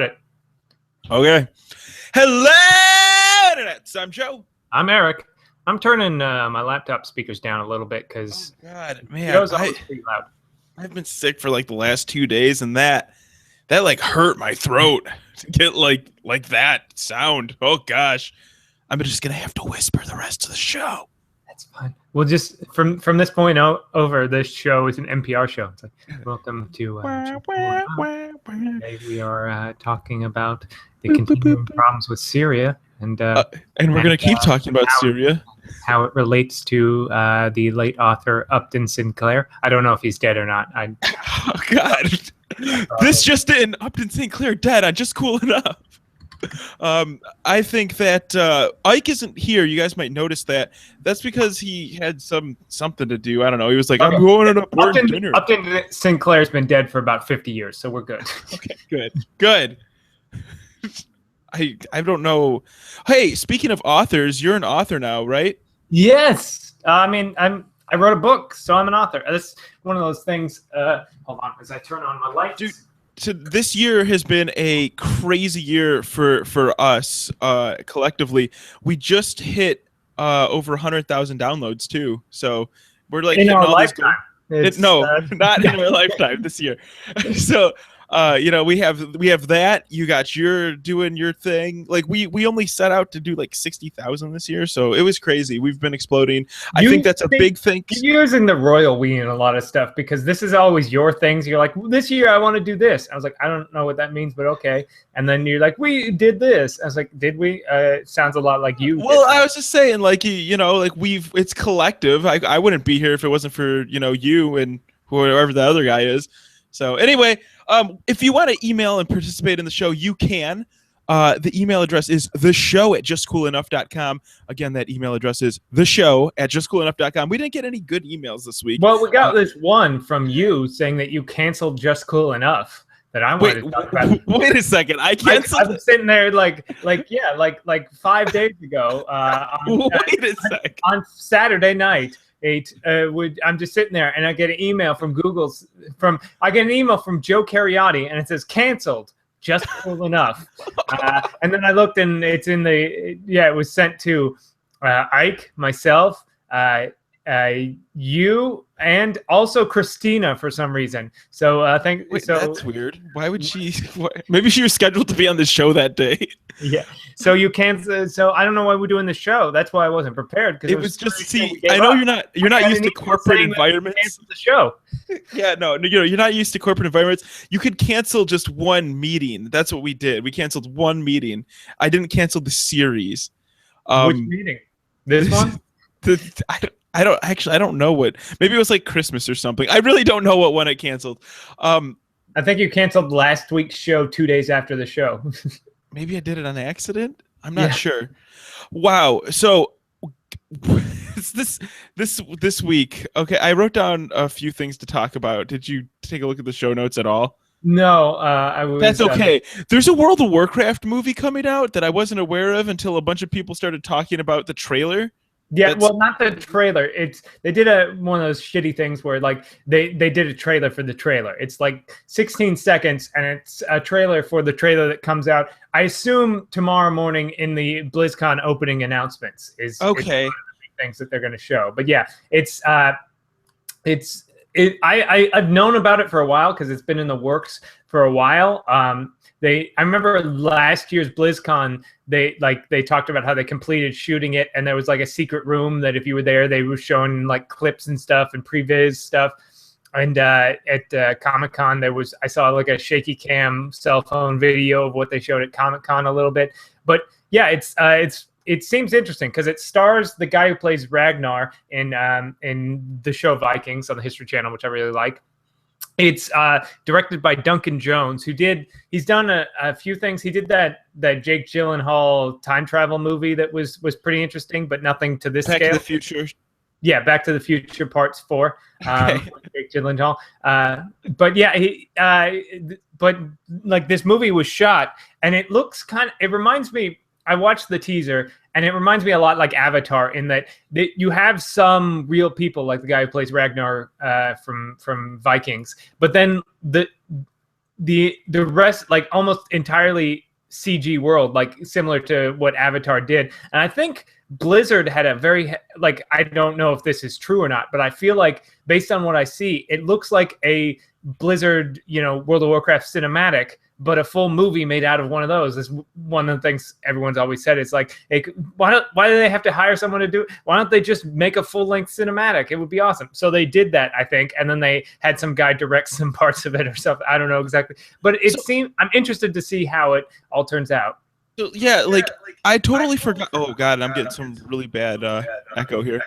it. Okay. Hello, Internet. I'm Joe. I'm Eric. I'm turning my laptop speakers down a little bit because God, man, Joe's always pretty loud. I've been sick for like the last 2 days, and that like hurt my throat to get like that sound. Oh gosh, I'm just gonna have to whisper the rest of the show. That's fine. We'll just from this point over, this show is an NPR show. It's like, welcome to. Today we are talking about the continuing problems with Syria, and we're gonna keep talking about Syria, how it relates to the late author Upton Sinclair. I don't know if he's dead or not. Oh God, this just in: Upton Sinclair dead. I'm just cool enough. I think that Ike isn't here. You guys might notice that. That's because he had something to do. I don't know. He was like, I'm going on a important dinner. Upton Sinclair's been dead for about 50 years, so we're good. Okay, good. I don't know. Hey, speaking of authors, you're an author now, right? Yes. I mean, I wrote a book, so I'm an author. That's one of those things. Hold on, as I turn on my lights. Dude. So this year has been a crazy year for us collectively. We just hit over 100,000 downloads too. So we're like in our lifetime. Not in our lifetime this year. So we have that. You got doing your thing. Like we only set out to do like 60,000 this year, so it was crazy. We've been exploding. I think that's a big thing. You're using the royal we in a lot of stuff because this is always your things. You're like, well, this year I want to do this. I was like, I don't know what that means, but okay. And then you're like, we did this. I was like, did we? It sounds a lot like you. Well, I was just saying, like it's collective. I wouldn't be here if it wasn't for you and whoever the other guy is. So anyway. If you want to email and participate in the show, you can. The email address is theshow@justcoolenough.com. Again, that email address is theshow@justcoolenough.com. We didn't get any good emails this week. Well, we got this one from you saying that you canceled Just Cool Enough that I wanted to talk about. Wait a second. I canceled. I was sitting there like 5 days ago. Wait a second. On Saturday night. I'm just sitting there and I get an email from I get an email from Joe Cariotti and it says canceled, Just Cool Enough. And then I looked and it's it was sent to Ike, myself, you, and also Christina for some reason. So that's weird. Why would she? Maybe she was scheduled to be on the show that day. Yeah. So you can't. So I don't know why we're doing the show. that's why I wasn't prepared because it was just I know you're not used to corporate environments. The show. Yeah, no, you're not used to corporate environments. You could cancel just one meeting. That's what we did. We canceled one meeting. I didn't cancel the series. Which meeting? This one? I don't know what. Maybe it was like Christmas or something. I really don't know what one I canceled. I think you canceled last week's show 2 days after the show. Maybe I did it on accident. I'm not sure. Wow. So this week. Okay, I wrote down a few things to talk about. Did you take a look at the show notes at all? No, I was. That's okay. There's a World of Warcraft movie coming out that I wasn't aware of until a bunch of people started talking about the trailer. Yeah, well, not the trailer. They did one of those shitty things where like they did a trailer for the trailer. It's like 16 seconds, and it's a trailer for the trailer that comes out. I assume tomorrow morning in the BlizzCon opening announcements is one of the things that they're going to show. But yeah, I've known about it for a while because it's been in the works for a while. I remember last year's BlizzCon, they talked about how they completed shooting it, and there was like a secret room that if you were there, they were showing like clips and stuff and previs stuff. And at Comic-Con, I saw like a shaky cam cell phone video of what they showed at Comic-Con a little bit. But yeah, it seems interesting because it stars the guy who plays Ragnar in the show Vikings on the History Channel, which I really like. It's directed by Duncan Jones, he's done a few things. He did that Jake Gyllenhaal time travel movie that was pretty interesting, but nothing to this scale. Back to the Future. Yeah, Back to the Future Parts 4. Jake Gyllenhaal. But yeah, but like this movie was shot, and it looks it reminds me. I watched the teaser, and it reminds me a lot like Avatar in that you have some real people, like the guy who plays Ragnar from Vikings, but then the rest, like almost entirely CG world, like similar to what Avatar did. And I think Blizzard had a very, like, I don't know if this is true or not, but I feel like based on what I see, it looks like a Blizzard, World of Warcraft cinematic, but a full movie made out of one of those. Is one of the things everyone's always said. It's like, hey, why do they have to hire someone to do it? Why don't they just make a full-length cinematic? It would be awesome. So they did that, I think, and then they had some guy direct some parts of it or something. I don't know exactly, but I'm interested to see how it all turns out. So, yeah, like I totally forgot. Oh God, I'm getting some really bad echo here.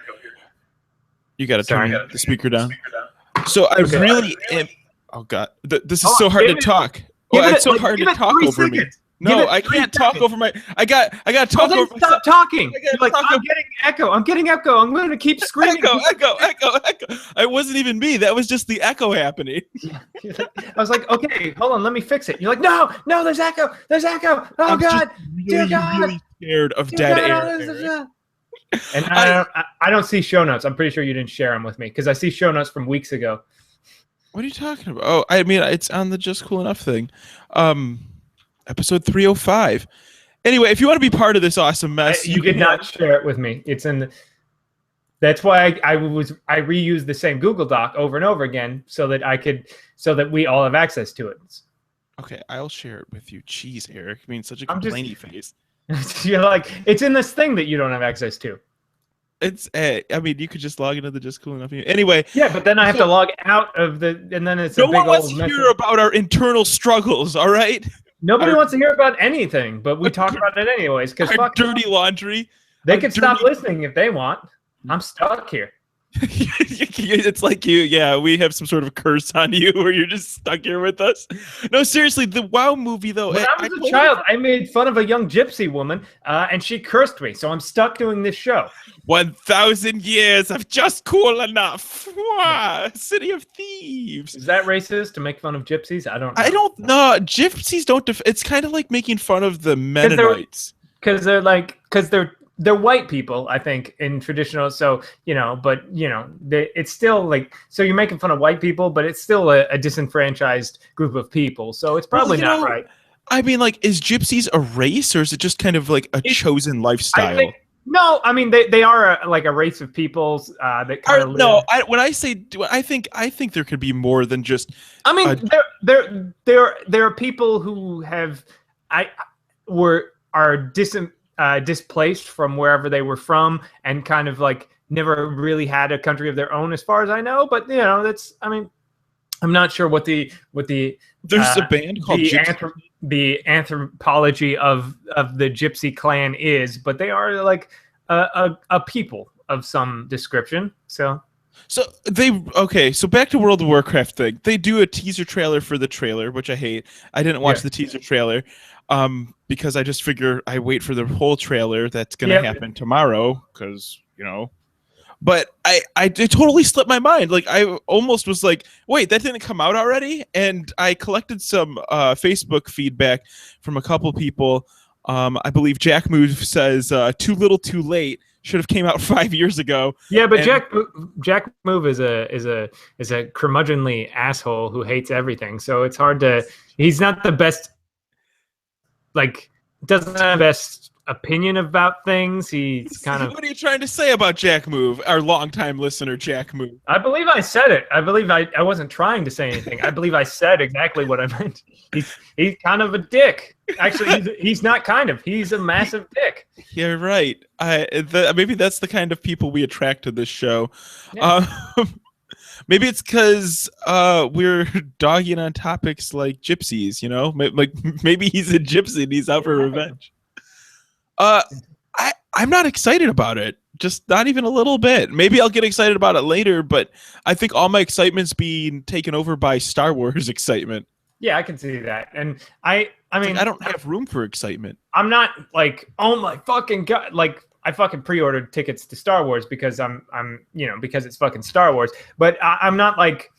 You got to turn the speaker down. So I really am. Oh God, this is so hard to talk. It's so hard to talk over me. No, I can't talk over my. I got to talk over myself. Stop talking. Like, I'm getting echo. I'm getting echo. I'm going to keep screaming. Echo. It wasn't even me. That was just the echo happening. I was like, okay, hold on, let me fix it. You're like, no, there's echo. There's echo. Oh I'm God, dear God. Really scared of dead air. And I don't see show notes. I'm pretty sure you didn't share them with me because I see show notes from weeks ago. What are you talking about? Oh, I mean, it's on the Just Cool Enough thing. Episode 305. Anyway, if you want to be part of this awesome mess, you did not share it with me. It's in. That's why I reused the same Google Doc over and over again so that we all have access to it. Okay, I'll share it with you. Jeez, Eric, I mean, such a complainy face. You're like, it's in this thing that you don't have access to. It's I mean, you could just log into the Just Cool Enough. Anyway. Yeah, but then I have to log out of and then it's no one wants to hear about our internal struggles. All right. Nobody wants to hear about anything, but we talk about it anyways. Because dirty laundry. They can stop listening if they want. I'm stuck here. It's like you, yeah. We have some sort of curse on you, where you're just stuck here with us. No, seriously, the WoW movie though. When I was a child, I made fun of a young gypsy woman, and she cursed me. So I'm stuck doing this show. 1,000 years of Just Cool Enough. Wow, City of Thieves. Is that racist to make fun of gypsies? I don't know. I don't know. Gypsies don't. It's kind of like making fun of the Mennonites. Because they're white people, I think, in traditional. So, it's still like, so you're making fun of white people, but it's still a disenfranchised group of people. So it's probably not right. I mean, like, is gypsies a race, or is it just kind of like a chosen lifestyle? No, I mean, they are like a race of peoples that kind of live. No, when I say, I think there could be more than just. I mean, there are people who are displaced from wherever they were from and kind of like never really had a country of their own, as far as I know. But I'm not sure what the there's a band called the anthropology of the Gypsy clan is, but they are like a people of some description. So back to World of Warcraft thing. They do a teaser trailer for the trailer, which I hate. I didn't watch the teaser trailer because I just figure I wait for the whole trailer that's going to happen tomorrow because, But it totally slipped my mind. Like, I almost was like, wait, that didn't come out already? And I collected some Facebook feedback from a couple people. I believe Jack Move says, too little too late. Should have came out 5 years ago. Yeah, but Jack Move is a curmudgeonly asshole who hates everything. So it's hard to. He's not the best. Like, doesn't have the best opinion about things. He's kind of. What are you trying to say about Jack Move, our longtime listener, Jack Move? I believe I said it. I believe I wasn't trying to say anything. I believe I said exactly what I meant. He's kind of a dick. Actually, he's not kind of. He's a massive dick. Yeah, right. Maybe that's the kind of people we attract to this show. Yeah. Maybe it's because we're dogging on topics like gypsies, Like maybe he's a gypsy and he's out for revenge. I'm not excited about it. Just not even a little bit. Maybe I'll get excited about it later, but I think all my excitement's being taken over by Star Wars excitement. Yeah, I can see that. And I mean, I don't have room for excitement. I'm not like, oh my fucking God, like I fucking pre-ordered tickets to Star Wars because I'm because it's fucking Star Wars. But I'm not like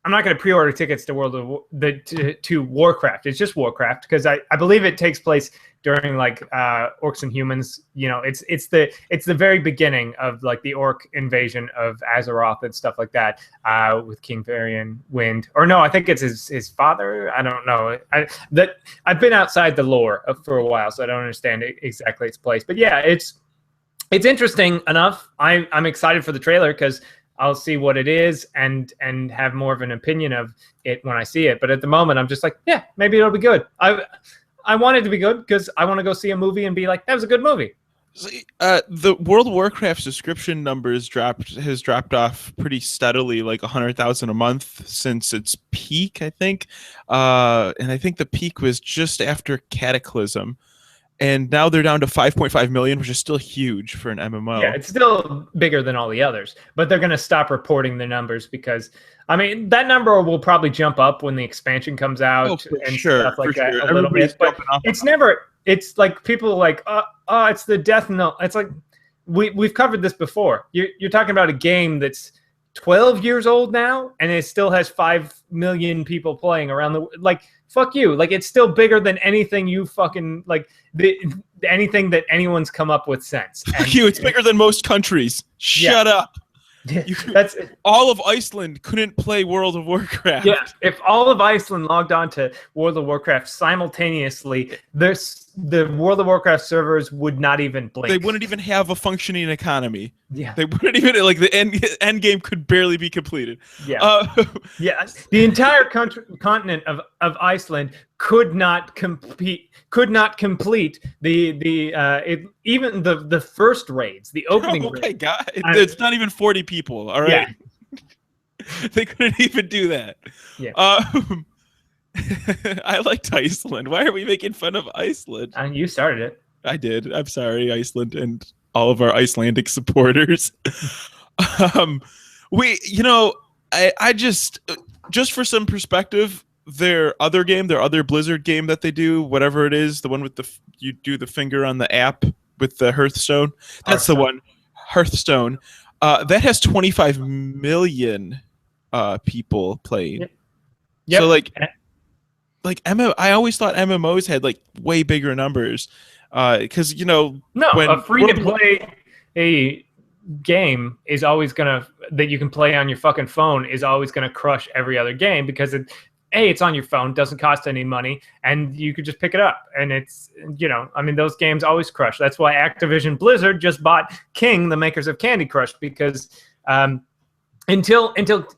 I'm not going to pre-order tickets to to Warcraft. It's just Warcraft because I believe it takes place during like orcs and humans. You know, it's the very beginning of like the orc invasion of Azeroth and stuff like that with King Varian Wind. Or no, I think it's his father. I don't know. I've been outside the lore for a while, so I don't understand exactly its place. But yeah, it's interesting enough. I'm excited for the trailer because I'll see what it is and have more of an opinion of it when I see it. But at the moment, I'm just like, yeah, maybe it'll be good. I want it to be good because I want to go see a movie and be like, that was a good movie. The World of Warcraft subscription numbers has dropped off pretty steadily, like 100,000 a month since its peak, I think. And I think the peak was just after Cataclysm. And now they're down to 5.5 million, which is still huge for an MMO. Yeah, it's still bigger than all the others, but they're going to stop reporting the numbers because, I mean, that number will probably jump up when the expansion comes out and stuff like that a little bit. But it's like people are like, it's the Death Note. It's like we've covered this before. You're talking about a game that's 12 years old now, and it still has 5 million people playing around the like. Fuck you! Like it's still bigger than anything you fucking like. Anything that anyone's come up with since. Fuck you! It's bigger than most countries. Shut up. That's all of Iceland couldn't play World of Warcraft. Yeah, if all of Iceland logged on to World of Warcraft simultaneously, the World of Warcraft servers would not even blink. They wouldn't even have a functioning economy. Yeah, they wouldn't even like the end game could barely be completed. Yeah, yeah. The entire continent of Iceland could not complete even the first raids, the opening. Oh my god, it's not even 40 people. All right, yeah. They couldn't even do that. Yeah. I liked Iceland. Why are we making fun of Iceland? You started it. I did. I'm sorry, Iceland and all of our Icelandic supporters. I just for some perspective, their other Blizzard game that they do, whatever it is, the one with you do the finger on the app with the Hearthstone. That's the one, Hearthstone. That has 25 million people playing. Yep. So I always thought MMOs had like way bigger numbers because a free to play a game is always gonna that you can play on your fucking phone is always gonna crush every other game because it's on your phone, doesn't cost any money, and you could just pick it up. And it's those games always crush. That's why Activision Blizzard just bought King, the makers of Candy Crush, because until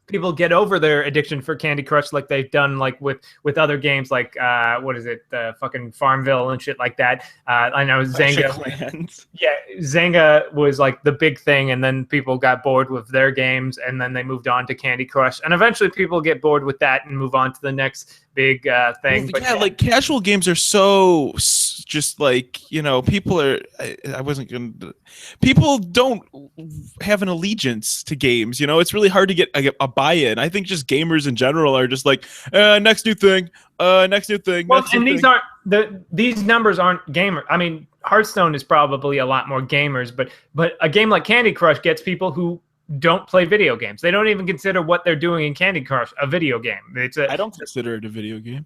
people get over their addiction for Candy Crush, like they've done like with other games like fucking Farmville and shit like that. I know Zynga. Yeah, Zynga was like the big thing, and then people got bored with their games, and then they moved on to Candy Crush, and eventually people get bored with that and move on to the next big thing. Well, like casual games are so just like people are. People don't have an allegiance to games. It's really hard to get a buy-in. I think just gamers in general are just like next new thing, next new thing. Well, and these numbers aren't gamer. I mean, Hearthstone is probably a lot more gamers, but a game like Candy Crush gets people who don't play video games. They don't even consider what they're doing in Candy Crush a video game. I don't consider it a video game.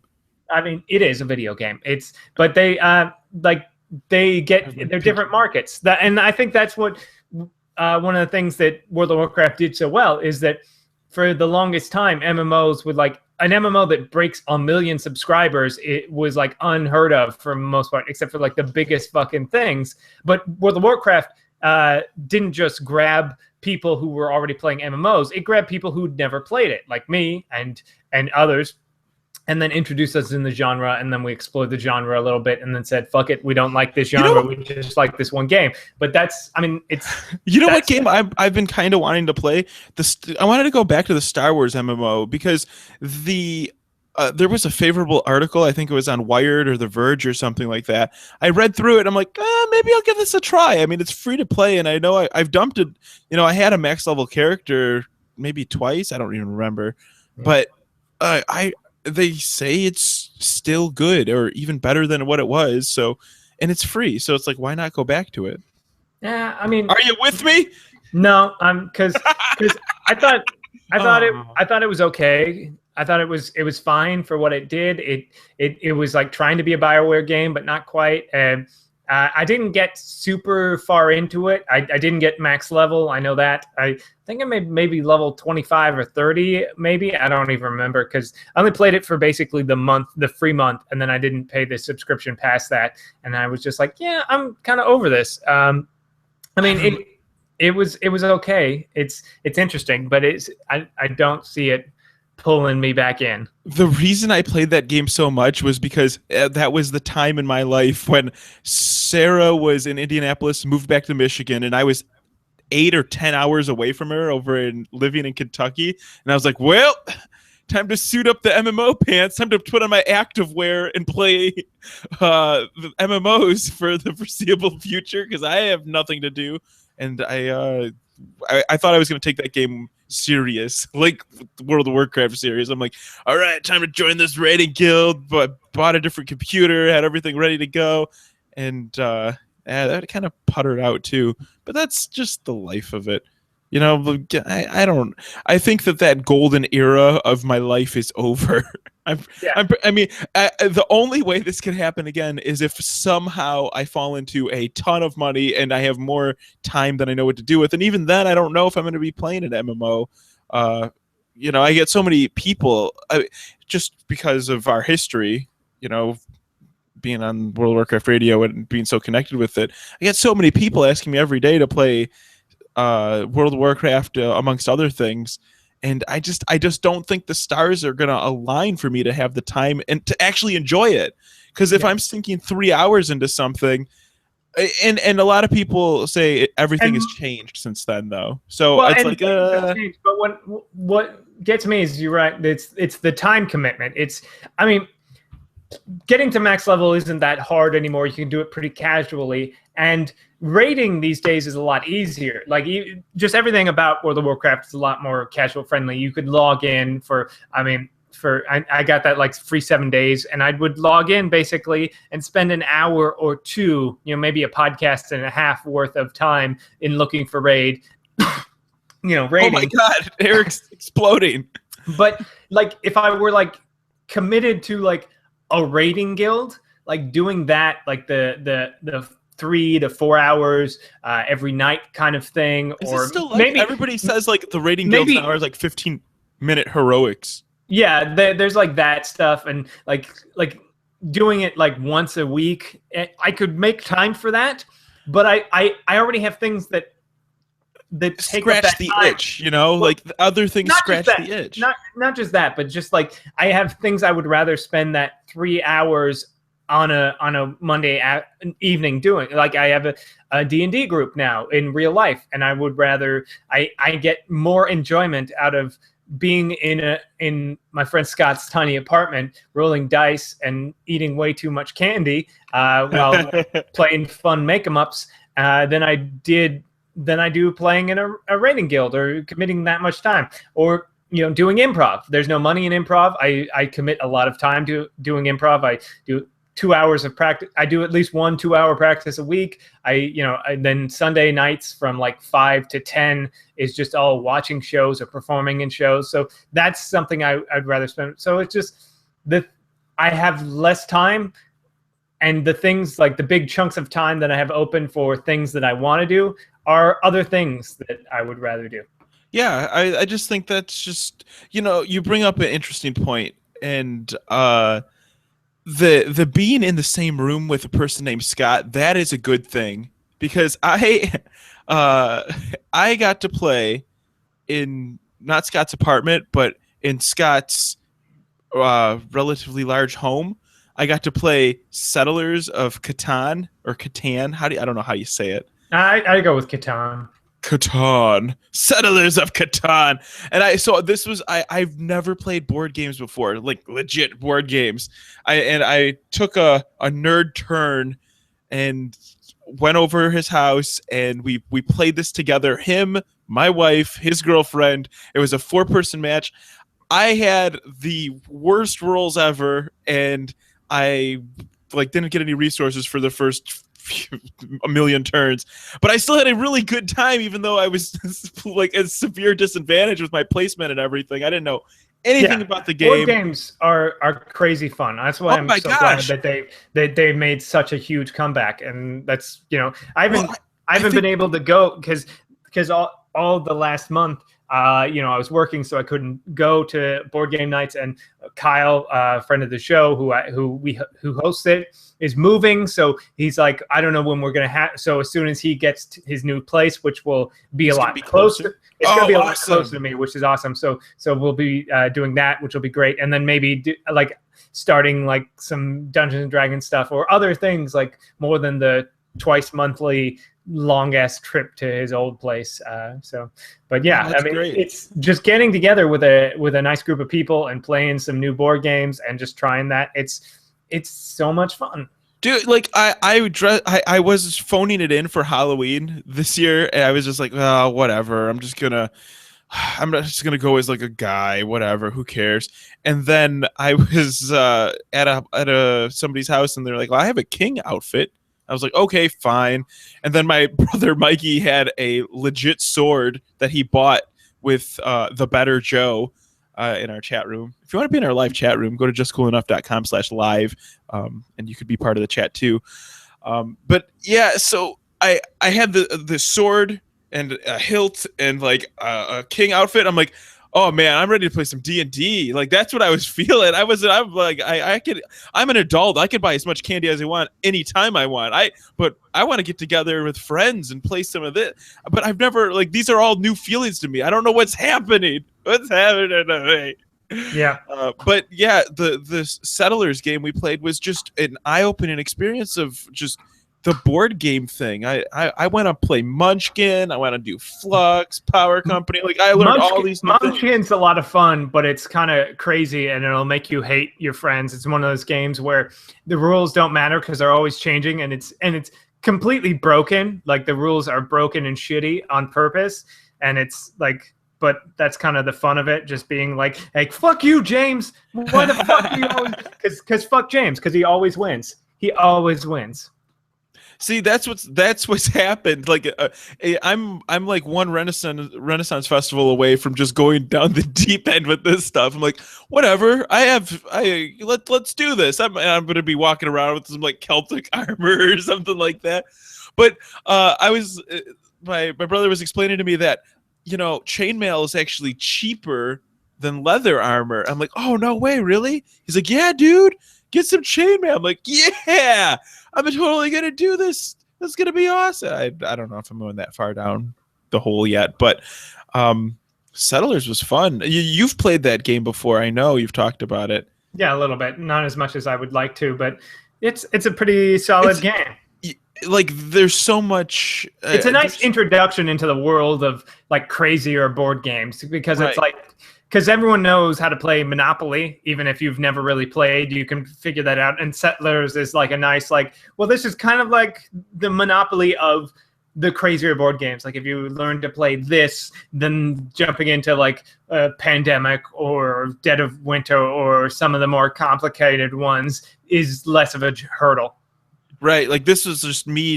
I mean, it is a video game. But they they're different markets. And I think that's what one of the things that World of Warcraft did so well is that for the longest time, MMOs would like an MMO that breaks 1 million subscribers. It was like unheard of for the most part, except for like the biggest fucking things. But World of Warcraft didn't just grab people who were already playing MMOs. It grabbed people who'd never played it, like me and others, and then introduced us in the genre, and then we explored the genre a little bit, and then said, fuck it, we don't like this genre, we just like this one game. But that's, I mean, it's... what game I've been kind of wanting to play? I wanted to go back to the Star Wars MMO, because there was a favorable article, I think it was on Wired or The Verge or something like that. I read through it, I'm like, maybe I'll give this a try. I mean, it's free to play, and I know I've dumped it. I had a max level character maybe twice, I don't even remember. But they say it's still good or even better than what it was. So, and it's free. So it's like, why not go back to it? Yeah, I mean, are you with me? No, because I thought I thought it was okay. I thought it was fine for what it did. It was like trying to be a BioWare game, but not quite. And I didn't get super far into it. I didn't get max level. I know that. I think I made maybe level 25 or 30, maybe. I don't even remember because I only played it for basically the free month, and then I didn't pay the subscription past that. And I was just like, yeah, I'm kind of over this. I mean, it was okay. It's interesting, but I don't see it pulling me back in. The reason I played that game so much was because that was the time in my life when Sarah was in Indianapolis, moved back to Michigan, and I was 8 or 10 hours away from her living in Kentucky. And I was like, well, time to suit up the MMO pants. Time to put on my active wear and play the MMOs for the foreseeable future because I have nothing to do. And I thought I was going to take that game serious, like World of Warcraft serious. I'm like, all right, time to join this raiding guild, but bought a different computer, had everything ready to go, and that kind of puttered out too. But that's just the life of it. You know, I think that golden era of my life is over. The only way this can happen again is if somehow I fall into a ton of money and I have more time than I know what to do with. And even then, I don't know if I'm going to be playing an MMO. You know, I get so many people just because of our history, you know, being on World of Warcraft radio and being so connected with it. I get so many people asking me every day to play World of Warcraft amongst other things, and I just don't think the stars are going to align for me to have the time and to actually enjoy it. Because if I'm sinking 3 hours into something, and a lot of people say everything has changed since then, though. So it's like, but what gets me is you're right. It's the time commitment. I mean, getting to max level isn't that hard anymore. You can do it pretty casually, and raiding these days is a lot easier. Like just everything about World of Warcraft is a lot more casual friendly. You could log in I got that like free 7 days, and I would log in basically and spend an hour or two, you know, maybe a podcast and a half worth of time in looking for raid. You know, raiding. Oh my God, Eric's exploding. But like if I were like committed to like a raiding guild, like doing that, like the 3 to 4 hours every night kind of thing. Is or it still like, maybe everybody says like the raiding guilds now are like 15-minute heroics. Yeah, there's like that stuff, and like doing it like once a week. I could make time for that, but I already have things that take scratch up that the time. itch, you know, Well, like the other things scratch the itch. Not just that, but just like I have things I would rather spend that 3 hours on a Monday evening doing. Like I have a D&D group now in real life, and I would rather I get more enjoyment out of being in my friend Scott's tiny apartment, rolling dice and eating way too much candy while playing fun make-em-ups than I do playing in a raiding guild or committing that much time, or you know, doing improv. There's no money in improv. I commit a lot of time to doing improv. I do 2 hours of practice. I do at least 1 2-hour practice a week. Then Sunday nights from like 5 to 10 is just all watching shows or performing in shows. So that's something I'd rather spend. So it's just I have less time, and the things like the big chunks of time that I have open for things that I want to do are other things that I would rather do. Yeah, I just think that's just, you know, you bring up an interesting point, and the being in the same room with a person named Scott, that is a good thing, because I got to play in not Scott's apartment, but in Scott's relatively large home. I got to play Settlers of Catan or Catan. I don't know how you say it. I go with Catan. Catan, Settlers of Catan, and I've never played board games before, like legit board games. I took a nerd turn and went over his house, and we played this together. Him, my wife, his girlfriend. It was a 4-person match. I had the worst rolls ever, and I like didn't get any resources for the first a million turns, but I still had a really good time, even though I was like a severe disadvantage with my placement and everything. I didn't know anything about the game. Board games are crazy fun. That's why I'm so glad that they made such a huge comeback. And that's, you know, I haven't been able to go because all the last month, you know, I was working, so I couldn't go to board game nights. And Kyle, friend of the show, who hosts it, is moving. So he's like, I don't know when we're gonna have. So as soon as he gets to his new place, which will be a lot closer, it's gonna be a lot closer to me, which is awesome. So we'll be doing that, which will be great. And then maybe like starting like some Dungeons and Dragons stuff or other things, like more than the twice monthly long ass trip to his old place. But yeah, I mean, great. It's just getting together with a nice group of people and playing some new board games and just trying that. It's so much fun. Dude, like I was phoning it in for Halloween this year, and I was just like, oh, whatever. I'm just gonna go as like a guy, whatever. Who cares? And then I was at somebody's house, and they're like, well, I have a king outfit. I was like, okay, fine. And then my brother Mikey had a legit sword that he bought with the Better Joe in our chat room. If you want to be in our live chat room, go to justcoolenough.com/live, and you could be part of the chat too. But yeah, so I had the sword and a hilt and like a king outfit. I'm like, oh man, I'm ready to play some D&D. Like that's what I was feeling. I'm like, I'm an adult. I could buy as much candy as I want anytime I want. But I want to get together with friends and play some of this. But I've never, like, these are all new feelings to me. I don't know what's happening. What's happening to me? Yeah. But yeah, the Settlers game we played was just an eye-opening experience of just the board game thing. I went to play Munchkin. I went to do Flux, Power Company. Like I learned all these. Munchkin's a lot of fun, but it's kind of crazy, and it'll make you hate your friends. It's one of those games where the rules don't matter because they're always changing, and it's completely broken. Like the rules are broken and shitty on purpose, and it's like. But that's kind of the fun of it, just being like, hey, fuck you, James. Why the fuck do you always? Because fuck James, because he always wins. He always wins. See, that's what's happened. Like, I'm like one Renaissance festival away from just going down the deep end with this stuff. I'm like, whatever. Let's do this. I'm gonna be walking around with some like Celtic armor or something like that. But my brother was explaining to me that, you know, chainmail is actually cheaper than leather armor. I'm like, oh no way, really? He's like, yeah, dude, get some chainmail. I'm like, yeah. I'm totally going to do this. That's going to be awesome. I don't know if I'm going that far down the hole yet, but Settlers was fun. You've played that game before. I know you've talked about it. Yeah, a little bit. Not as much as I would like to, but it's a pretty solid game. Like there's so much. It's a nice introduction into the world of like crazier board games because it's like. Because everyone knows how to play Monopoly, even if you've never really played, you can figure that out. And Settlers is like a nice, like, well, this is kind of like the Monopoly of the crazier board games. Like if you learn to play this, then jumping into like Pandemic or Dead of Winter or some of the more complicated ones is less of a hurdle. Right, like this was just me.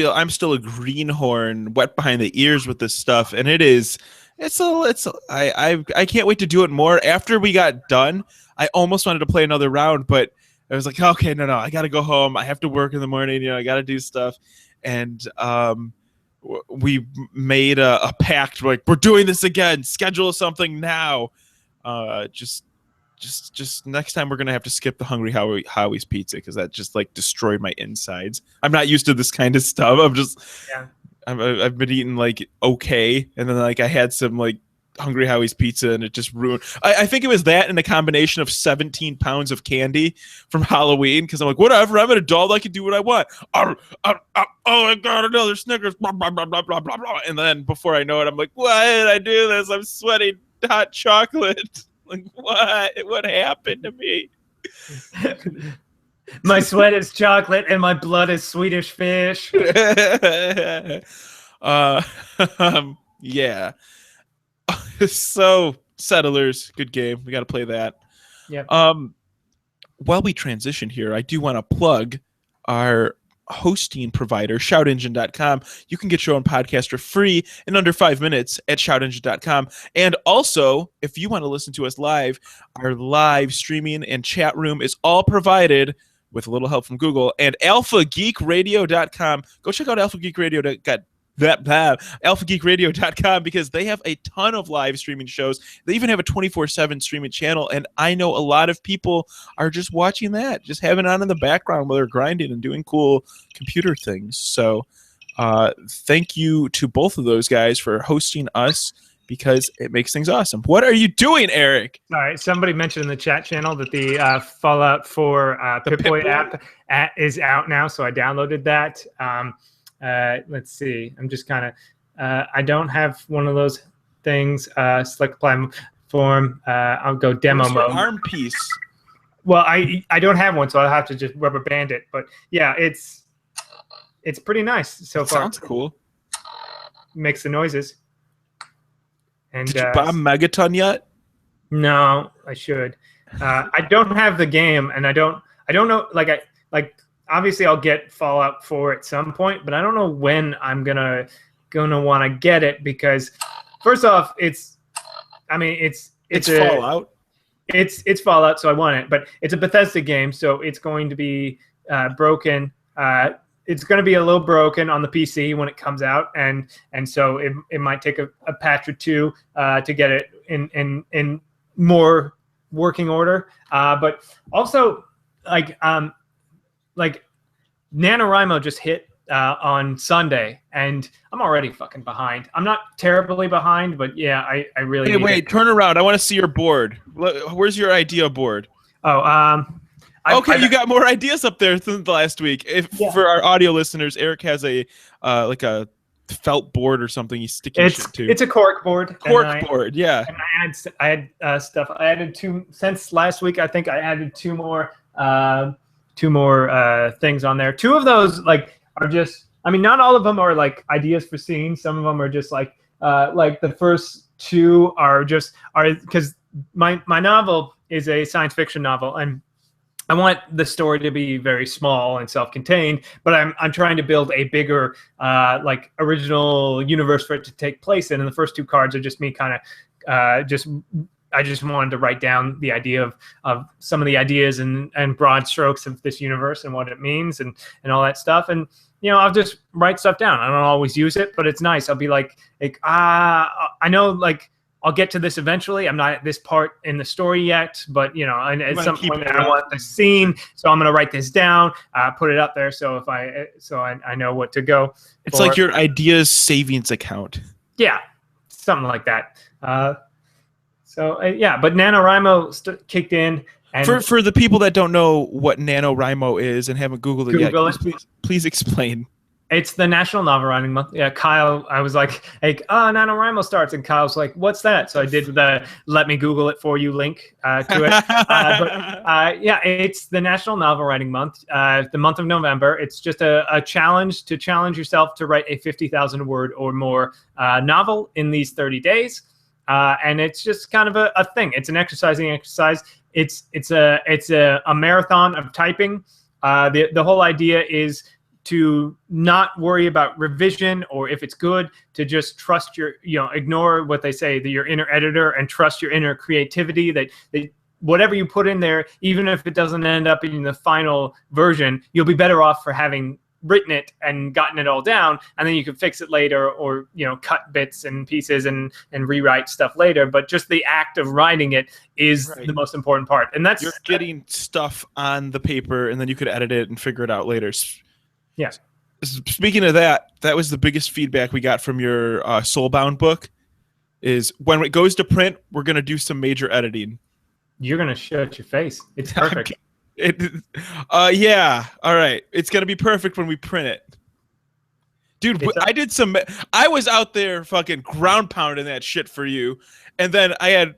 I'm still a greenhorn, wet behind the ears with this stuff, and it is. I can't wait to do it more. After we got done, I almost wanted to play another round, but I was like, okay, no, I got to go home. I have to work in the morning. You know, I got to do stuff. And we made a pact. Like, we're doing this again. Schedule something now. Just next time we're gonna have to skip the Hungry Howie's pizza because that just like destroyed my insides. I'm not used to this kind of stuff. I've been eating like okay, and then like I had some like Hungry Howie's pizza and it just ruined. I think it was that and a combination of 17 pounds of candy from Halloween because I'm like, whatever, I'm an adult, I can do what I want. Oh, I got another Snickers, blah, blah, blah, blah, blah, blah, blah. And then before I know it, I'm like, why did I do this? I'm sweating hot chocolate. Like, what happened to me? My sweat is chocolate and my blood is Swedish fish. Yeah. So Settlers, good game. We got to play that. Yeah. while we transition here, I do want to plug our hosting provider, shoutengine.com. You can get your own podcast for free in under 5 minutes at shoutengine.com. And also, if you want to listen to us live, our live streaming and chat room is all provided with a little help from Google and alphageekradio.com. Go check out alphageekradio.com because they have a ton of live streaming shows. They even have a 24/7 streaming channel, and I know a lot of people are just watching that, just having it on in the background while they're grinding and doing cool computer things. So thank you to both of those guys for hosting us because it makes things awesome. What are you doing, Eric? All right, somebody mentioned in the chat channel that the Fallout 4 Pip-Boy app is out now, so I downloaded that. Let's see. I'm just kind of, I don't have one of those things, select platform. I'll go demo mode. Arm piece. Well, I don't have one, so I'll have to just rubber band it. But yeah, it's pretty nice so far. Sounds cool. Makes the noises. And did you bomb Megaton yet? No, I should. I don't have the game, and I don't know. Obviously, I'll get Fallout 4 at some point, but I don't know when I'm gonna want to get it because, first off, it's Fallout. It's Fallout, so I want it. But it's a Bethesda game, so it's going to be broken. It's going to be a little broken on the PC when it comes out, and so it might take a patch or two to get it in more working order. But also, NaNoWriMo just hit on Sunday, and I'm already fucking behind. I'm not terribly behind, but yeah, I really. Hey, wait, turn around. I want to see your board. Where's your idea board? Oh, okay, you got more ideas up there than the last week. For our audio listeners, Eric has a felt board or something he's sticking shit to. It's a cork board. Board, yeah. And I had stuff. I added two since last week. I think I added two more things on there. Two of those are just. I mean, not all of them are ideas for scenes. Some of them are just like the first two are because my novel is a science fiction novel, and I want the story to be very small and self-contained, but I'm trying to build a bigger original universe for it to take place in. And the first two cards are just me kind of I just wanted to write down the idea of some of the ideas and broad strokes of this universe and what it means and all that stuff. And I'll just write stuff down. I don't always use it, but it's nice. I'll be I know I'll get to this eventually. I'm not at this part in the story yet, but and at some point I want the scene, so I'm gonna write this down, put it up there, so I know what to go. It's like your ideas savings account. Yeah, something like that. But NaNoWriMo kicked in. And for the people that don't know what NaNoWriMo is and haven't Googled it yet, please explain. It's the National Novel Writing Month. Yeah, Kyle, I was NaNoWriMo starts, and Kyle's like, what's that? So I did the let me Google it for you link to it. It's the National Novel Writing Month, the month of November. It's just a challenge to challenge yourself to write a 50,000 word or more novel in these 30 days. And it's just kind of a thing. It's an exercising exercise. It's a marathon of typing. The whole idea is to not worry about revision or if it's good, to just trust ignore what they say, your inner editor, and trust your inner creativity, that whatever you put in there, even if it doesn't end up in the final version, you'll be better off for having written it and gotten it all down, and then you can fix it later or cut bits and pieces and rewrite stuff later. But just the act of writing it is the most important part, and that's you're getting stuff on the paper, and then you could edit it and figure it out later. Yeah. Speaking of that was the biggest feedback we got from your Soulbound book. Is when it goes to print, we're gonna do some major editing. You're gonna shut your face. It's perfect. Yeah. All right. It's gonna be perfect when we print it, dude. I was out there fucking ground pounding that shit for you, and then I had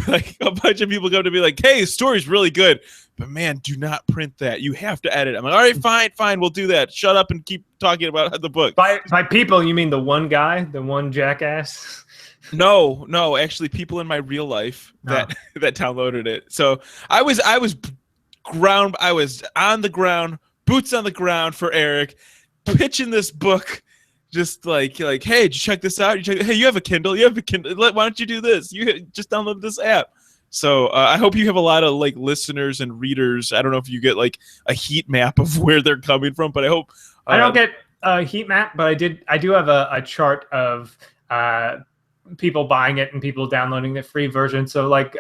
a bunch of people come to me like, "Hey, the story's really good, but man, do not print that. You have to edit." I'm like, "All right, fine, we'll do that. Shut up and keep talking about the book." By people, you mean the one guy, the one jackass? No, actually, people in my real life that downloaded it. So I was I was on the ground, boots on the ground for Eric, pitching this book. Just like, hey, did you check this out? Hey, you have a Kindle. Why don't you do this? You just download this app. So I hope you have a lot of like listeners and readers. I don't know if you get like a heat map of where they're coming from, but I hope I don't get a heat map, but I do have a chart of people buying it and people downloading the free version. So like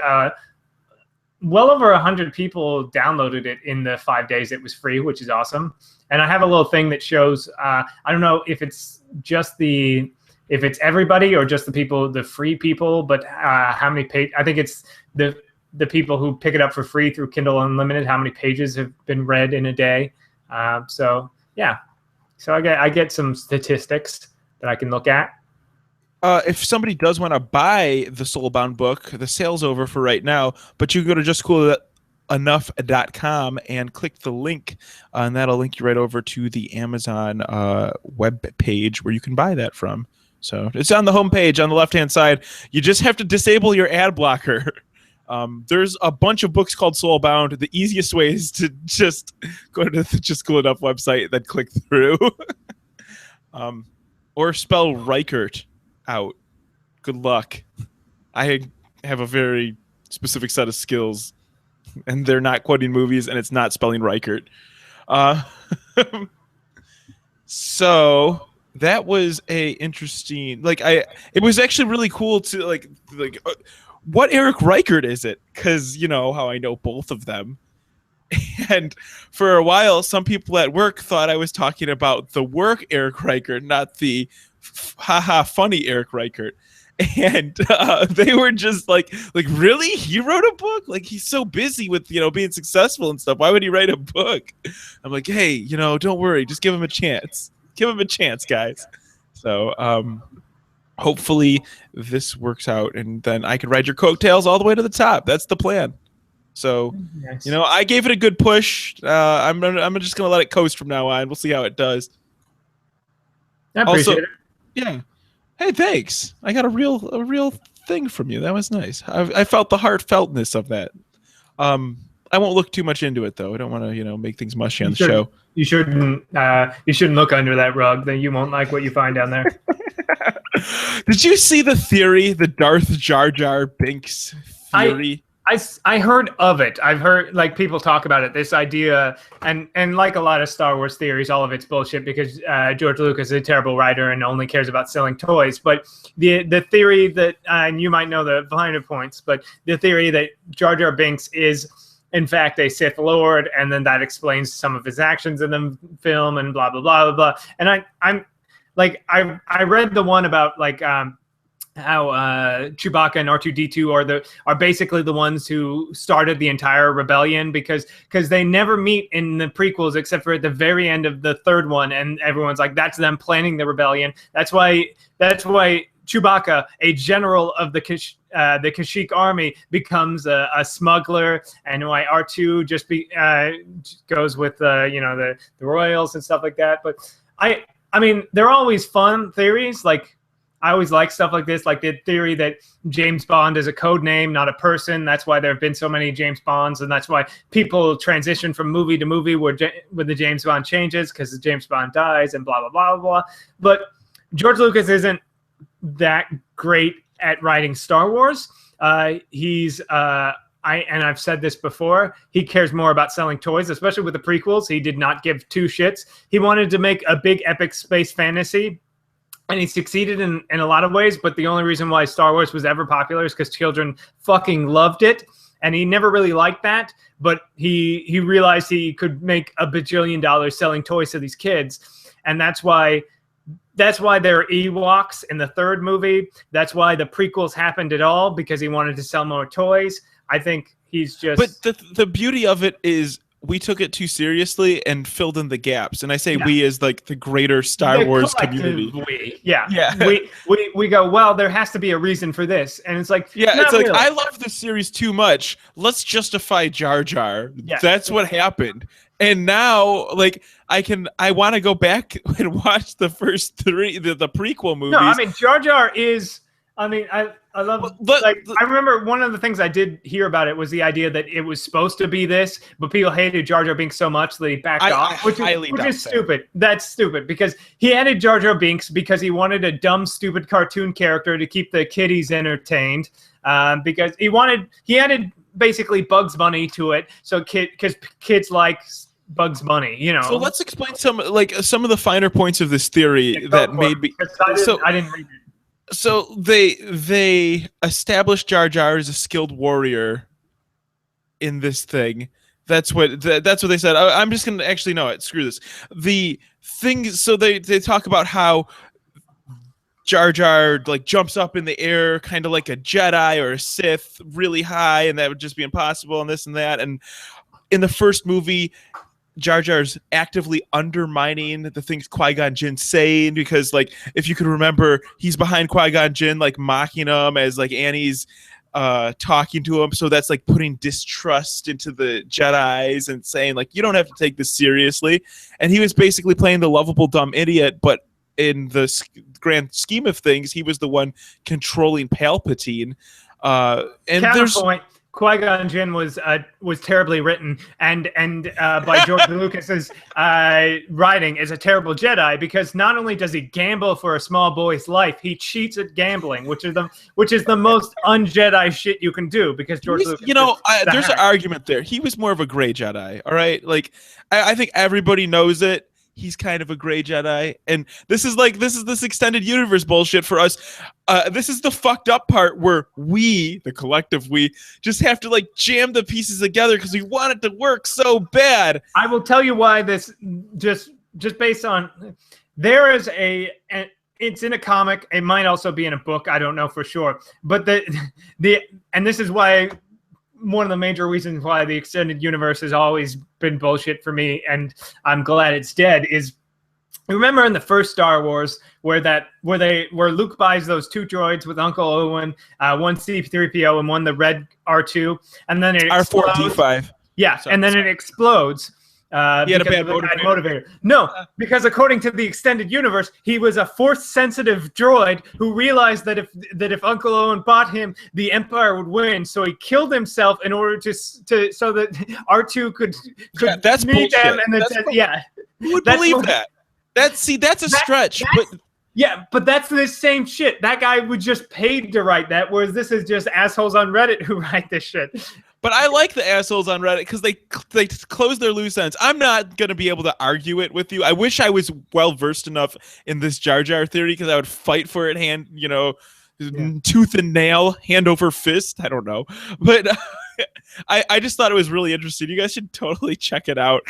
well over 100 people downloaded it in the 5 days it was free, which is awesome. And I have a little thing that shows, I don't know if it's just if it's everybody or just the free people, but how many I think it's the people who pick it up for free through Kindle Unlimited, how many pages have been read in a day. So yeah, so I get some statistics that I can look at. If somebody does want to buy the Soulbound book, the sale's over for right now, but you can go to justcoolenough.com and click the link, and that'll link you right over to the Amazon web page where you can buy that from. So it's on the homepage on the left-hand side. You just have to disable your ad blocker. There's a bunch of books called Soulbound. The easiest way is to just go to the Just Cool Enough website, then click through. Or spell Reichert out. Good luck. I have a very specific set of skills, and they're not quoting movies, and it's not spelling Reichert. So that was a interesting. It was actually really cool to what Eric Reichert is it? Because you know how I know both of them. And for a while, some people at work thought I was talking about the work Eric Reichert, not the funny Eric Reichert. And they were just like, really? He wrote a book? Like, he's so busy with, being successful and stuff. Why would he write a book? I'm like, hey, don't worry. Just give him a chance. Give him a chance, guys. So hopefully this works out, and then I can ride your coattails all the way to the top. That's the plan. So, nice. I gave it a good push. I'm just going to let it coast from now on. We'll see how it does. I appreciate it. Yeah. Hey, thanks. I got a real thing from you. That was nice. I felt the heartfeltness of that. I won't look too much into it though. I don't want to, make things mushy on the show. You shouldn't look under that rug. Then you won't like what you find down there. Did you see the theory, the Darth Jar Jar Binks theory? I heard of it. I've heard people talk about it. This idea, and like a lot of Star Wars theories, all of it's bullshit because George Lucas is a terrible writer and only cares about selling toys. But the theory that, and you might know the finer points, but the theory that Jar Jar Binks is in fact a Sith Lord, and then that explains some of his actions in the film and blah blah blah blah blah. And I read the one about how Chewbacca and R2-D2 are basically the ones who started the entire rebellion because they never meet in the prequels except for at the very end of the third one, and everyone's like, that's them planning the rebellion. That's why Chewbacca, a general of the Kashyyyk army, becomes a smuggler, and why R2 just goes with the royals and stuff like that. But I mean, they're always fun theories. I always like stuff like this, like the theory that James Bond is a code name, not a person. That's why there have been so many James Bonds, and that's why people transition from movie to movie where the James Bond changes because James Bond dies and blah, blah, blah, blah. But George Lucas isn't that great at writing Star Wars. I've said this before, he cares more about selling toys, especially with the prequels. He did not give two shits. He wanted to make a big epic space fantasy, and he succeeded in a lot of ways, but the only reason why Star Wars was ever popular is because children fucking loved it, and he never really liked that, but he realized he could make $1 bajillion selling toys to these kids, and that's why there are Ewoks in the third movie. That's why the prequels happened at all, because he wanted to sell more toys. I think he's just... But the beauty of it is we took it too seriously and filled in the gaps. And I say we as the greater Star Wars community. We go, well, there has to be a reason for this. And it's like, yeah, it's really. I love this series too much. Let's justify Jar Jar. Yeah. That's what happened. And now, I want to go back and watch the first three, the prequel movies. No, I mean, Jar Jar is... I mean, I love I remember one of the things I did hear about it was the idea that it was supposed to be this, but people hated Jar Jar Binks so much that he backed off, which is stupid. That's stupid because he added Jar Jar Binks because he wanted a dumb, stupid cartoon character to keep the kiddies entertained. Because he added basically Bugs Bunny to it, so because kids like Bugs Bunny, you know. So let's explain some of the finer points of this theory that made me. I didn't read it. So they established Jar Jar as a skilled warrior in this thing. That's what they said. I'm just gonna actually no. Screw this. The thing. So they talk about how Jar Jar like jumps up in the air, kind of like a Jedi or a Sith, really high, and that would just be impossible, and this and that. And in the first movie, Jar Jar's actively undermining the things Qui-Gon Jinn's saying because, like, if you could remember, he's behind Qui-Gon Jinn, like mocking him as like Annie's talking to him. So that's like putting distrust into the Jedis and saying like, you don't have to take this seriously. And he was basically playing the lovable dumb idiot, but in the grand scheme of things, he was the one controlling Palpatine. And counterpoint. Qui-Gon Jinn was terribly written, and by George Lucas's writing is a terrible Jedi because not only does he gamble for a small boy's life, he cheats at gambling, which is the most un-Jedi shit you can do because George Lucas. You know, there's an argument there. He was more of a gray Jedi. All right, like I think everybody knows it. He's kind of a gray Jedi, and this is this extended universe bullshit for us. This is the fucked up part where we, the collective we, just have to like jam the pieces together because we want it to work so bad. I will tell you why this just based on there is it's in a comic. It might also be in a book. I don't know for sure, but and this is why. One of the major reasons why the extended universe has always been bullshit for me, and I'm glad it's dead, is remember in the first Star Wars where Luke buys those two droids with Uncle Owen, one C-3PO and one the red R2, and then it explodes. R4-D5. Yeah, and then it explodes. He had a bad motivator. No, because according to the extended universe, he was a force-sensitive droid who realized that if Uncle Owen bought him, the Empire would win. So he killed himself in order to so that R2 could that's meet bullshit. them. And then who would believe that? That's a stretch. But that's the same shit. That guy was just paid to write that, whereas this is just assholes on Reddit who write this shit. But I like the assholes on Reddit because they close their loose ends. I'm not going to be able to argue it with you. I wish I was well-versed enough in this Jar Jar theory because I would fight for it tooth and nail, hand over fist. I don't know. But I just thought it was really interesting. You guys should totally check it out.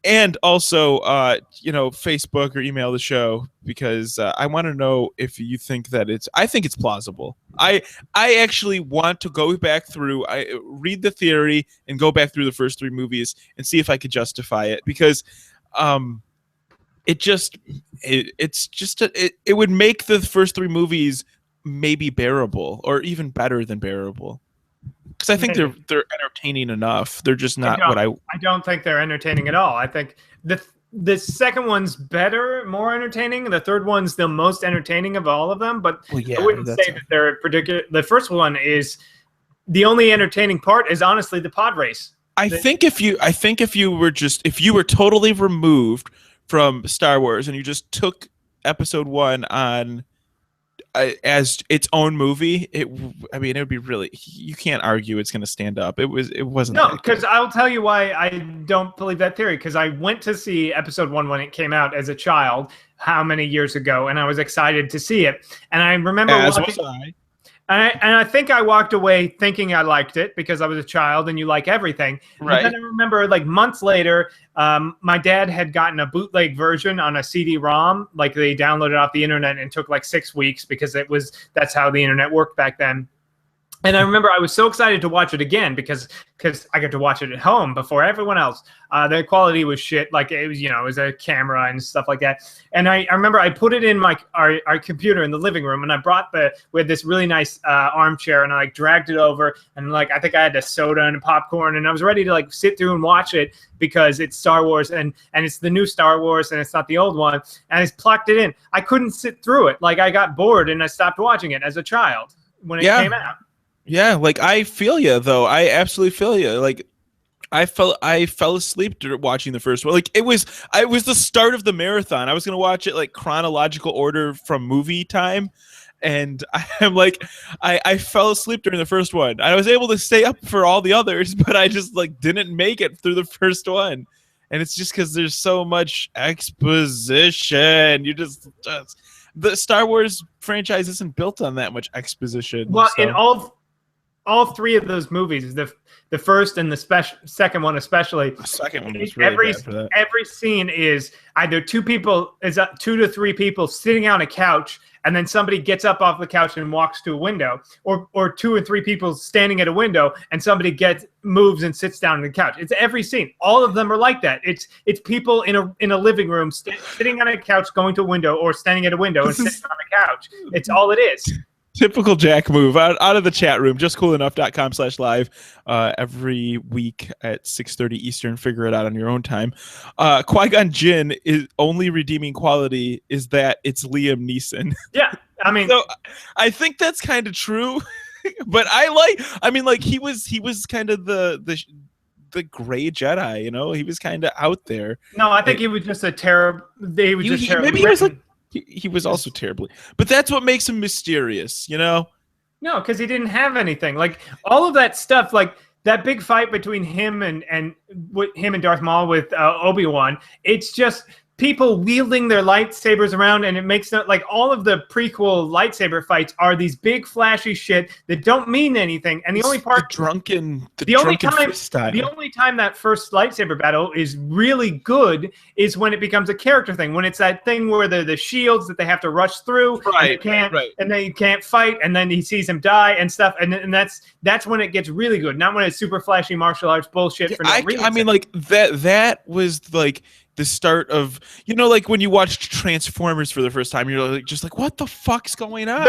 And also, Facebook or email the show because I want to know if you think that I think it's plausible. I actually want to go back through, read the theory and go back through the first three movies and see if I could justify it because it would make the first three movies maybe bearable or even better than bearable. Because I think they're entertaining enough. They're just not what I don't think they're entertaining at all. I think the second one's better, more entertaining. The third one's the most entertaining of all of them. But I wouldn't say that they're particular. The first one is the only entertaining part. Is honestly the pod race. I think if you were totally removed from Star Wars and you just took Episode 1 on. As its own movie, it would be really. You can't argue it's going to stand up. It wasn't. No, because I'll tell you why I don't believe that theory. Because I went to see Episode 1 when it came out as a child, how many years ago, and I was excited to see it. And I remember And I think I walked away thinking I liked it because I was a child and you like everything. Right. But then I remember like months later, my dad had gotten a bootleg version on a CD-ROM. Like they downloaded off the internet and it took like 6 weeks because that's how the internet worked back then. And I remember I was so excited to watch it again because I got to watch it at home before everyone else. The quality was shit. Like it was, it was a camera and stuff like that. And I remember I put it in our computer in the living room and we had this really nice armchair and I like dragged it over and like I think I had a soda and a popcorn and I was ready to like sit through and watch it because it's Star Wars and it's the new Star Wars and it's not the old one. And I just plucked it in. I couldn't sit through it. Like I got bored and I stopped watching it as a child. when it Yeah. came out. Yeah, like I feel you though. I absolutely feel you. Like I fell asleep watching the first one. Like it was the start of the marathon. I was gonna watch it like chronological order from movie time, and I'm like I fell asleep during the first one. I was able to stay up for all the others, but I just like didn't make it through the first one. And it's just because there's so much exposition. You just the Star Wars franchise isn't built on that much exposition. Well, so. in all three of those movies, the first and the second one especially, The second one was really bad for that. every scene is either two to three people sitting on a couch, and then somebody gets up off the couch and walks to a window, or two or three people standing at a window and somebody moves and sits down on the couch. It's every scene. All of them are like that. It's people in a living room sitting on a couch, going to a window, or standing at a window and sitting on the couch. It's all it is. Typical Jack move out of the chat room, justcoolenough.com/live every week at 6:30 Eastern. Figure it out on your own time. Qui-Gon Jinn is only redeeming quality is that it's Liam Neeson. Yeah, I mean, so I think that's kind of true, but he was kind of the gray Jedi, you know, he was kind of out there. No, I think he was just a terrible. He was just terrible. Maybe he was like. He was also terribly, but that's what makes him mysterious, you know? No, because he didn't have anything. Like all of that stuff, like that big fight between him and Darth Maul with Obi-Wan. It's just people wielding their lightsabers around, and it makes no, like all of the prequel lightsaber fights are these big flashy shit that don't mean anything. And the only time that first lightsaber battle is really good is when it becomes a character thing. When it's that thing where the shields that they have to rush through, and they can't fight, and then he sees him die and stuff, and that's when it gets really good. Not when it's super flashy martial arts bullshit for no reason. I mean, like that was like the start of, you know, like when you watched Transformers for the first time, you're like just like, what the fuck's going on?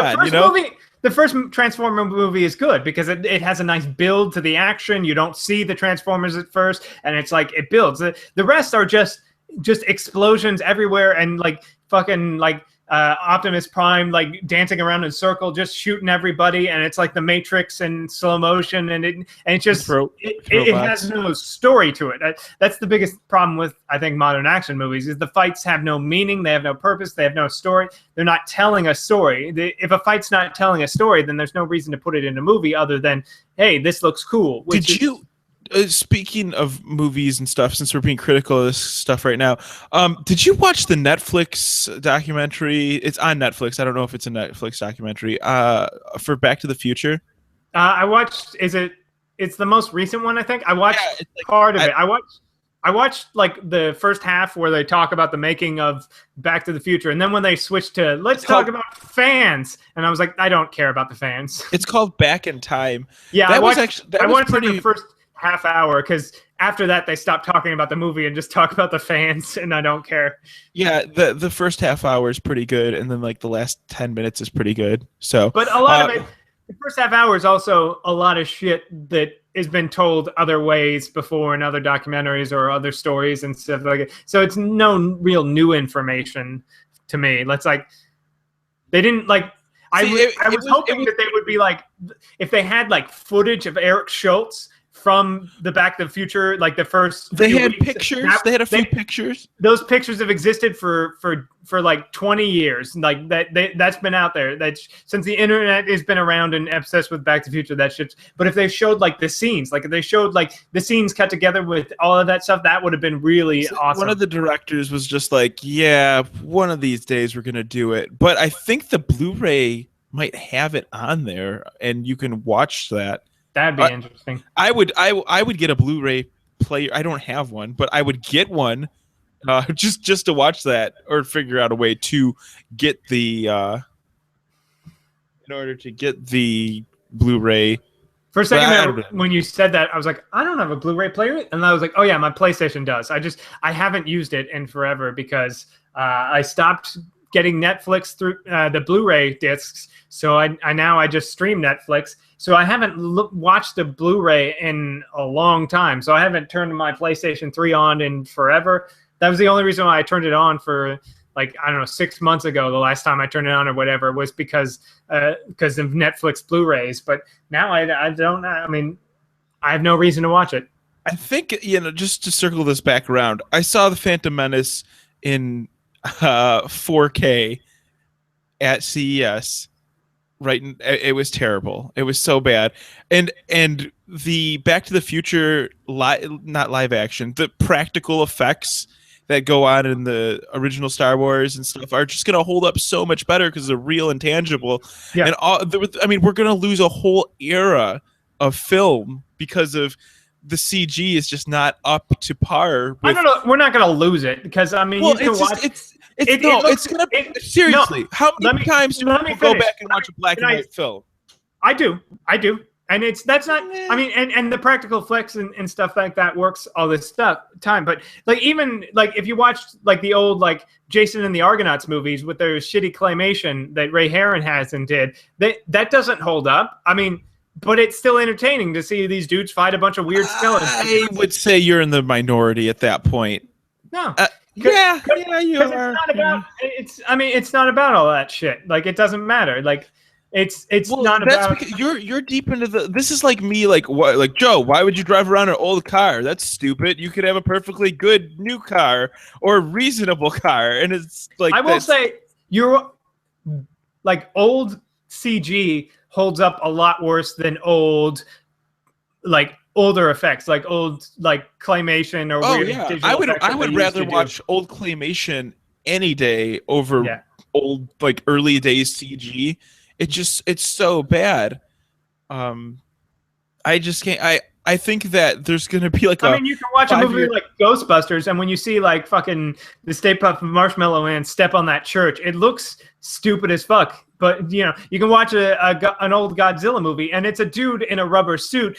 The first Transformer movie is good because it has a nice build to the action. You don't see the Transformers at first, and it's like it builds. The rest are just explosions everywhere, and like fucking like Optimus Prime like dancing around in a circle, just shooting everybody, and it's like the Matrix in slow motion, and it has no story to it. That's the biggest problem with, I think, modern action movies is the fights have no meaning, they have no purpose, they have no story. They're not telling a story. If a fight's not telling a story, then there's no reason to put it in a movie other than, hey, this looks cool. Speaking of movies and stuff, since we're being critical of this stuff right now, did you watch the Netflix documentary? It's on Netflix. I don't know if it's a Netflix documentary for Back to the Future. I watched. It's the most recent one, I think. I watched part of it. I watched like the first half where they talk about the making of Back to the Future, and then when they switched to let's talk about fans, and I was like, I don't care about the fans. It's called Back in Time. Yeah, I watched the first half hour because after that they stopped talking about the movie and just talk about the fans, and I don't care. Yeah, the first half hour is pretty good, and then like the last 10 minutes is pretty good. So, but a lot of it, the first half hour is also a lot of shit that has been told other ways before in other documentaries or other stories and stuff like it. So it's no real new information to me. Let's like they didn't like. I was hoping that they would be like if they had like footage of Eric Schultz from the Back to the Future, like the first. They had pictures. They had a few pictures. Those pictures have existed for like 20 years. Like that's been out there. That's since the internet has been around and obsessed with Back to the Future. That shit. But if they showed like the scenes, like if they showed like the scenes cut together with all of that stuff, that would have been really awesome. One of the directors was just like, "Yeah, one of these days we're gonna do it." But I think the Blu-ray might have it on there, and you can watch that. That'd be interesting. I would get a Blu-ray player. I don't have one, but I would get one just to watch that or figure out a way to get the in order to get the Blu-ray. For a second, when you said that, I was like, I don't have a Blu-ray player, and I was like, oh yeah, my PlayStation does. I haven't used it in forever because I stopped getting Netflix through the Blu-ray discs. So I just stream Netflix. So I haven't watched the Blu-ray in a long time. So I haven't turned my PlayStation 3 on in forever. That was the only reason why I turned it on for like I don't know 6 months ago, the last time I turned it on or whatever was because of Netflix Blu-rays. But now I don't. I mean, I have no reason to watch it. I think, just to circle this back around, I saw The Phantom Menace in 4K at CES. Right, it was terrible. It was so bad, and the Back to the Future not live action, the practical effects that go on in the original Star Wars and stuff are just gonna hold up so much better because they're real and tangible. Yeah. And we're gonna lose a whole era of film because of the CG is just not up to par. I don't know. We're not gonna lose it because I mean, well, you can watch. It's gonna be seriously. How many times do people go back and watch a black and white film? I do, and that's not. I mean, and the practical flex and stuff like that works all this time. But like even like if you watched like the old like Jason and the Argonauts movies with their shitty claymation that Ray Harron has and did, that doesn't hold up. I mean. But it's still entertaining to see these dudes fight a bunch of weird skeletons. I would say you're in the minority at that point. No. You are. It's not about all that shit. Like it doesn't matter. Like it's not about. Because you're deep into the. This is like me. Like what? Like Joe, why would you drive around an old car? That's stupid. You could have a perfectly good new car or a reasonable car, and it's like. I will say you're like old CG holds up a lot worse than older effects, like old like claymation or weird digital I would rather watch old claymation any day over old like early days CG. It's so bad. I just can't. I think that there's gonna be like. I mean, you can watch a movie like Ghostbusters, and when you see like fucking the Stay Puft Marshmallow Man step on that church, it looks stupid as fuck. But you can watch an old Godzilla movie, and it's a dude in a rubber suit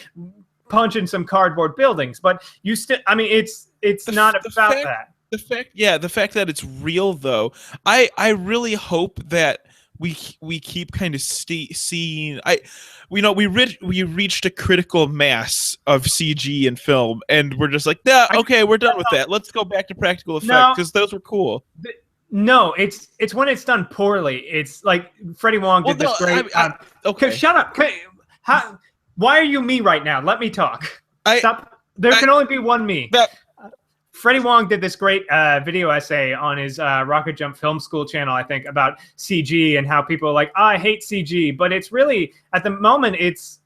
punching some cardboard buildings. But you still, I mean, it's not about that. The fact that it's real though, I really hope that we keep kind of seeing. We reached a critical mass of CG in film, and we're just like, okay, we're done with that. Let's go back to practical effects because those were cool. No, it's when it's done poorly. It's like Freddie Wong did this great. Okay, shut up. Why are you me right now? Let me talk. Stop. There can only be one me. Freddie Wong did this great video essay on his Rocket Jump Film School channel, I think, about CG and how people are like, I hate CG. But it's really, at the moment, it's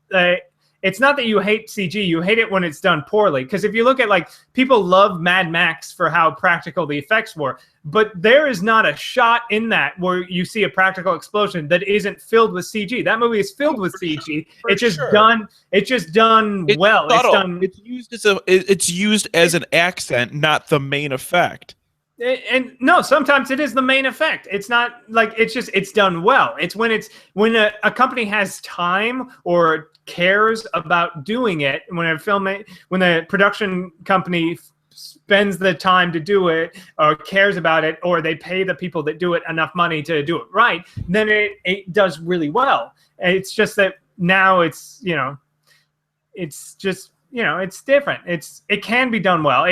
not that you hate CG. You hate it when it's done poorly. Because if you look at, like, people love Mad Max for how practical the effects were. But there is not a shot in that where you see a practical explosion that isn't filled with CG. That movie is filled with CG. It's just done. It's just done well. It's done. It's used as an accent, not the main effect. And no, sometimes it is the main effect. It's not like it's done well. It's when a company has time or cares about doing it. When the production company spends the time to do it or cares about it, or they pay the people that do it enough money to do it right, then it does really well. It's just that now it's different. It can be done well.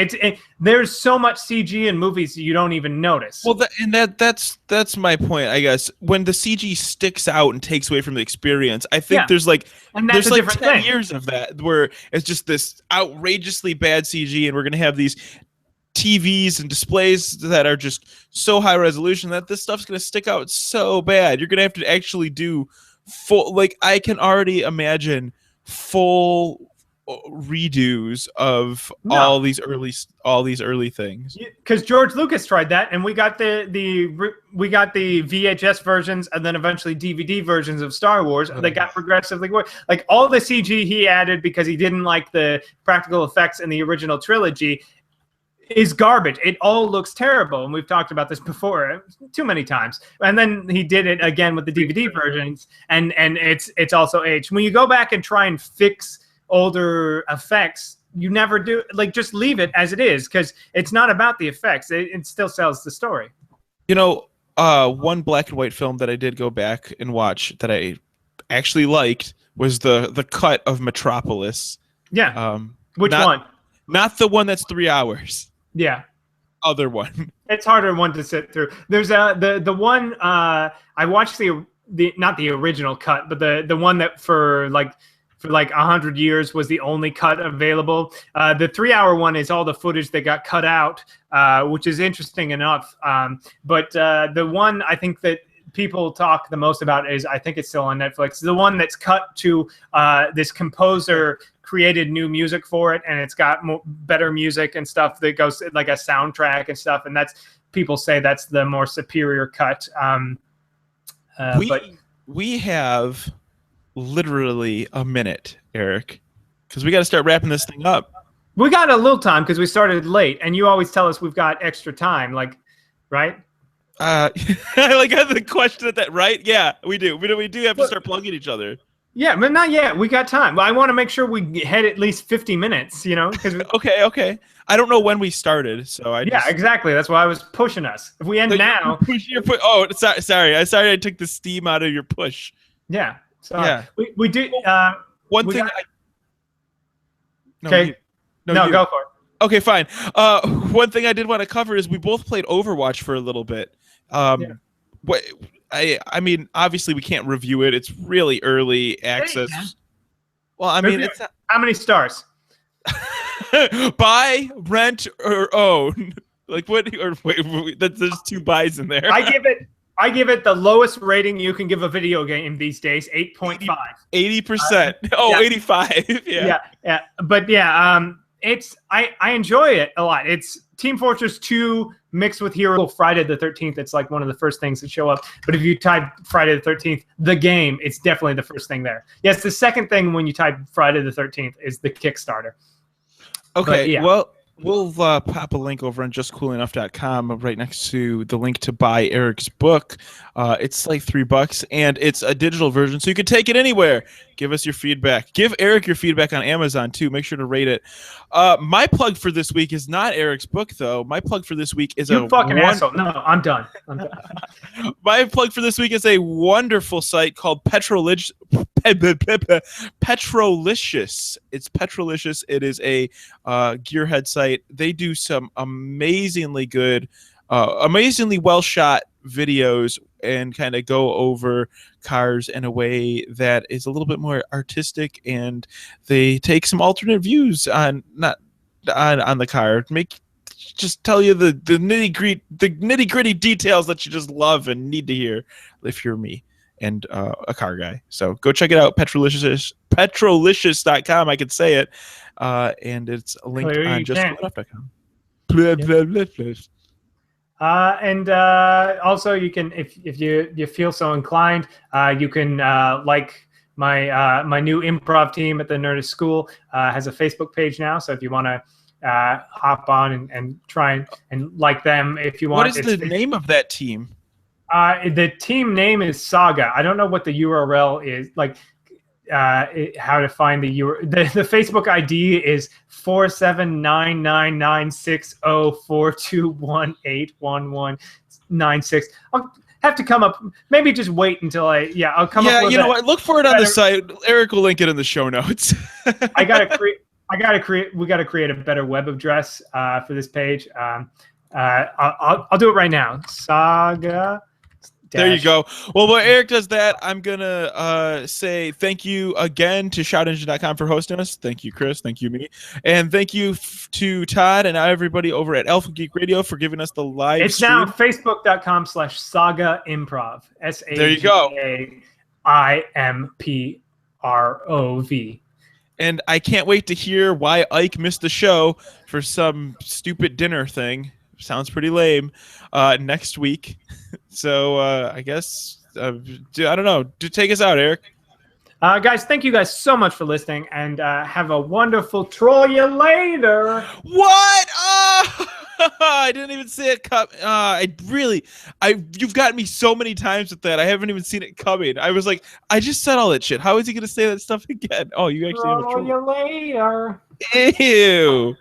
There's so much CG in movies that you don't even notice. Well, that's my point, I guess. When the CG sticks out and takes away from the experience, I think there's like 10 years of that where it's just this outrageously bad CG, and we're gonna have these TVs and displays that are just so high resolution that this stuff's gonna stick out so bad. You're gonna have to actually do full. Like I can already imagine full redos of all these early things, because George Lucas tried that, and we got the VHS versions and then eventually DVD versions of Star Wars. They got progressively worse. Like all the CG he added because he didn't like the practical effects in the original trilogy is garbage. It all looks terrible, and we've talked about this before too many times. And then he did it again with the DVD versions, and it's also aged. When you go back and try and fix older effects, you never do. Like, just leave it as it is, because it's not about the effects. It still sells the story. One black and white film that I did go back and watch that I actually liked was the cut of Metropolis. Yeah. Which one? Not the one that's 3 hours. Yeah. other one. It's harder one to sit through. There's the one I watched the not the original cut, but the one that for like 100 years was the only cut available. The 3-hour one is all the footage that got cut out, which is interesting enough. But the one I think that people talk the most about is, I think it's still on Netflix, the one that's cut to this composer created new music for it, and it's got better music and stuff that goes like a soundtrack and stuff, and that's, people say that's the more superior cut. We have literally a minute, Eric, because we got to start wrapping this thing up. We got a little time because we started late, and you always tell us we've got extra time, like, right? I like the question at that, right? Yeah, we do. We do have to start plugging each other. Yeah, but not yet. We got time. I want to make sure we head at least 50 minutes, you know? Okay. I don't know when we started, so exactly. That's why I was pushing us. If we end now. Sorry. I took the steam out of your push. Yeah. So yeah. We do. One thing. Go for it. Okay, fine. One thing I did want to cover is we both played Overwatch for a little bit. I mean, obviously we can't review it. It's really early access. Well, I mean, it's how many stars? Buy, rent, or own. Like what? Or wait, there's 2 buys in there. I give it the lowest rating you can give a video game these days, 8.5. 80%. Yeah. 85. Yeah. But it's I enjoy it a lot. It's Team Fortress 2 mixed with Hero Friday the 13th. It's like one of the first things that show up. But if you type Friday the 13th, the game, it's definitely the first thing there. Yes, the second thing when you type Friday the 13th is the Kickstarter. Okay, well, we'll pop a link over on justcoolenough.com right next to the link to buy Eric's book. It's like $3, and it's a digital version, so you can take it anywhere. Give us your feedback. Give Eric your feedback on Amazon, too. Make sure to rate it. My plug for this week is not Eric's book, though. My plug for this week is asshole. No, I'm done. My plug for this week is a wonderful site called Petrolicious. It's Petrolicious. It is a gearhead site. They do some amazingly good, amazingly well-shot videos and kind of go over cars in a way that is a little bit more artistic, and they take some alternate views on the car. Just tell you the nitty gritty details that you just love and need to hear if you're me and a car guy. So go check it out, Petrolicious.com. I could say it, and it's linked on justcoolenough.com. And also, you can, if you feel so inclined, you can like my new improv team at the Nerdist School has a Facebook page now. So if you want to hop on and try and like them, if you want. What is the name of that team? The team name is Saga. I don't know what the URL is, like how to find the URL. The Facebook ID is 479996042181196. I'll have to come up. Maybe just wait until I'll come up with. Yeah, you know what? Look for it on the site. Eric will link it in the show notes. We got to create a better web address for this page. I'll do it right now. Saga. There you go. Well, while Eric does that, I'm going to say thank you again to ShoutEngine.com for hosting us. Thank you, Chris. Thank you, me. And thank you to Todd and everybody over at Alpha Geek Radio for giving us the live It's stream. now Facebook.com/Saga Improv. There you go. SAGAIMPROV. And I can't wait to hear why Ike missed the show for some stupid dinner thing. Sounds pretty lame. Next week. So I guess I don't know. Take us out, Eric. Guys, thank you guys so much for listening, and have a wonderful troll you later. What? I didn't even see it come. You've gotten me so many times with that. I haven't even seen it coming. I was like, I just said all that shit. How is he going to say that stuff again? Oh, you actually have a troll you later. Ew.